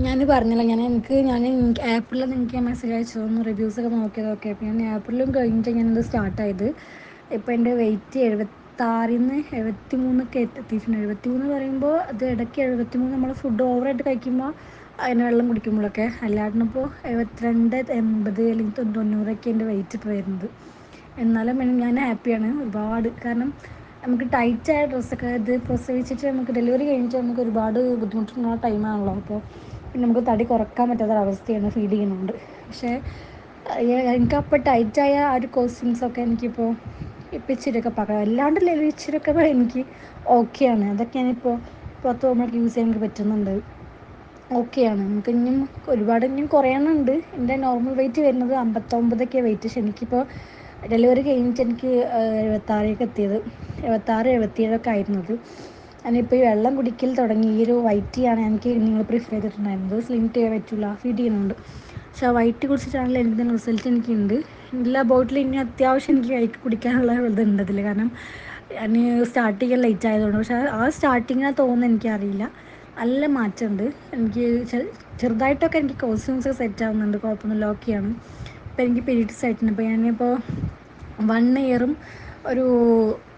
ഞാൻ പറഞ്ഞല്ലോ എനിക്ക് ആപ്പിളിൽ നിങ്ങൾക്ക് മെസ്സേജ് അയച്ചു തന്നു റിവ്യൂസൊക്കെ നോക്കിയതൊക്കെ. അപ്പോൾ ഞാൻ ആപ്പിളിലും കഴിഞ്ഞിട്ട് ഞാനിത് സ്റ്റാർട്ടായത്. ഇപ്പോൾ എൻ്റെ വെയിറ്റ് 76-ന്ന് 73 എത്തിയിട്ടുണ്ട്. 73 പറയുമ്പോൾ അത് ഇടയ്ക്ക് 73 നമ്മൾ ഫുഡ് ഓവറായിട്ട് കഴിക്കുമ്പോൾ അതിന് വെള്ളം കുടിക്കുമ്പോഴൊക്കെ, അല്ലാണ്ടിപ്പോൾ 72, 80 അല്ലെങ്കിൽ 90 എൻ്റെ വെയിറ്റ് ഇപ്പോൾ വരുന്നത്. എന്നാലും ഞാൻ ഹാപ്പിയാണ് ഒരുപാട്. കാരണം നമുക്ക് ടൈറ്റായ ഡ്രസ്സൊക്കെ ഇത് പ്രസവിച്ചിട്ട് നമുക്ക് ഡെലിവറി കഴിഞ്ഞിട്ട് നമുക്ക് ഒരുപാട് ബുദ്ധിമുട്ടുള്ള ടൈമാണല്ലോ. അപ്പോൾ പിന്നെ നമുക്ക് തടി കുറക്കാൻ പറ്റാത്തൊരവസ്ഥയാണ് ഫീൽ ചെയ്യുന്നുണ്ട്. പക്ഷേ എനിക്കപ്പോൾ ടൈറ്റായ ആ ഒരു കോസ്റ്റ്യൂംസൊക്കെ എനിക്കിപ്പോൾ ഇച്ചിരിയൊക്കെ പകരം അല്ലാണ്ടല്ലേ ഇച്ചിരിയൊക്കെ എനിക്ക് ഓക്കെയാണ്. അതൊക്കെ ഞാനിപ്പോൾ പുറത്ത് പോകുമ്പോൾ യൂസ് ചെയ്യാൻ എനിക്ക് പറ്റുന്നുണ്ട്. ഓക്കെയാണ്. നമുക്ക് ഇനിയും ഒരുപാട് ഇനിയും കുറയാനുണ്ട്. എൻ്റെ നോർമൽ വെയിറ്റ് വരുന്നത് 59 വെയിറ്റ്. പക്ഷെ എനിക്കിപ്പോൾ ഡെലിവറി കഴിഞ്ഞിട്ട് എനിക്ക് 76 എത്തിയത്. 76, 77 ആയിരുന്നത്. ഞാനിപ്പോൾ ഈ വെള്ളം കുടിക്കൽ തുടങ്ങി. ഈ ഒരു വൈറ്റ് ടീ ആണ് എനിക്ക് നിങ്ങൾ പ്രിഫർ ചെയ്തിട്ടുണ്ടായിരുന്നത്. സ്ലിം ടീ പറ്റില്ല, ഫീഡ് ചെയ്യുന്നുണ്ട്. പക്ഷേ ആ വൈറ്റ് ടീ കുടിച്ചിട്ടാണെങ്കിൽ എനിക്ക് റിസൾട്ട് എനിക്കുണ്ട്. എല്ലാ ബോട്ടിൽ ഇനി അത്യാവശ്യം എനിക്ക് കഴിക്ക് കുടിക്കാനുള്ള ഇതുണ്ട് അതിൽ. കാരണം ഞാൻ സ്റ്റാർട്ട് ചെയ്യാൻ ലേറ്റ് ആയതുകൊണ്ട്. പക്ഷേ ആ സ്റ്റാർട്ടിങ്ങിനാ തോന്നുന്നത് എനിക്കറിയില്ല. നല്ല മാറ്റമുണ്ട് എനിക്ക്. ചെറുതായിട്ടൊക്കെ എനിക്ക് കോസ്റ്റ്യൂംസ് സെറ്റ് ആവുന്നുണ്ട്. കുഴപ്പമൊന്നുമില്ല, ഓക്കെയാണ്. ഇപ്പോൾ എനിക്ക് പീരീഡ്സ് ആയിട്ടുണ്ട്. ഇപ്പോൾ ഞാനിപ്പോൾ 1 ഇയറും ഒരു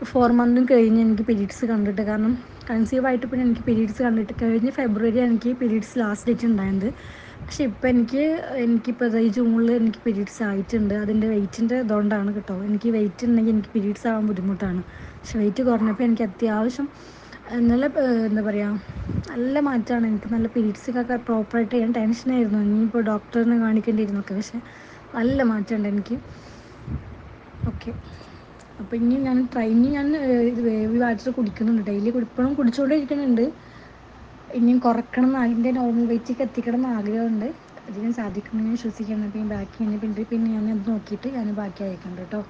4 മന്തും കഴിഞ്ഞ് എനിക്ക് പീരീഡ്സ് കണ്ടിട്ട്. കാരണം കൺസീവ് ആയിട്ട് പിന്നെ എനിക്ക് പീരീഡ്സ് കണ്ടിട്ട് കഴിഞ്ഞ് ഫെബ്രുവരി എനിക്ക് പീരീഡ്സ് ലാസ്റ്റ് ഡേറ്റ് ഉണ്ടായത്. പക്ഷേ ഇപ്പോൾ എനിക്കിപ്പോൾ ഈ ജൂണിൽ എനിക്ക് പീരീഡ്സ് ആയിട്ടുണ്ട്. അതിൻ്റെ വെയിറ്റിൻ്റെ ഇതുകൊണ്ടാണ് കേട്ടോ. എനിക്ക് വെയിറ്റ് ഉണ്ടെങ്കിൽ എനിക്ക് പീരീഡ്സ് ആവാൻ ബുദ്ധിമുട്ടാണ്. പക്ഷേ വെയിറ്റ് കുറഞ്ഞപ്പോൾ എനിക്ക് അത്യാവശ്യം നല്ല എന്താ പറയുക, നല്ല മാറ്റമാണ്. എനിക്ക് നല്ല പീരീഡ്സൊക്കെ പ്രോപ്പറായിട്ട് ചെയ്യാൻ ടെൻഷനായിരുന്നു. ഇനിയിപ്പോൾ ഡോക്ടറിനെ കാണിക്കേണ്ടിയിരുന്നൊക്കെ. പക്ഷേ നല്ല മാറ്റമുണ്ട് എനിക്ക്. ഓക്കെ. അപ്പോൾ ഇനി ഞാൻ ഇത് വേവി വാട്ടർ കുടിക്കുന്നുണ്ട് ഡെയിലി. ഇപ്പോഴും കുടിച്ചുകൊണ്ടിരിക്കുന്നുണ്ട്. ഇനിയും കുറക്കണം എന്ന്, അതിൻ്റെ നോർമൽ വെയിറ്റിലേക്ക് എത്തിക്കണം എന്ന് ആഗ്രഹമുണ്ട്. അതിന് സാധിക്കുമെന്ന് ഞാൻ വിശ്വസിക്കുന്നു. പിന്നെ ബാക്കി പിന്നെ ഞാൻ അത് നോക്കിയിട്ട് ഞാൻ ബാക്കി അയക്കുന്നുണ്ട് കേട്ടോ.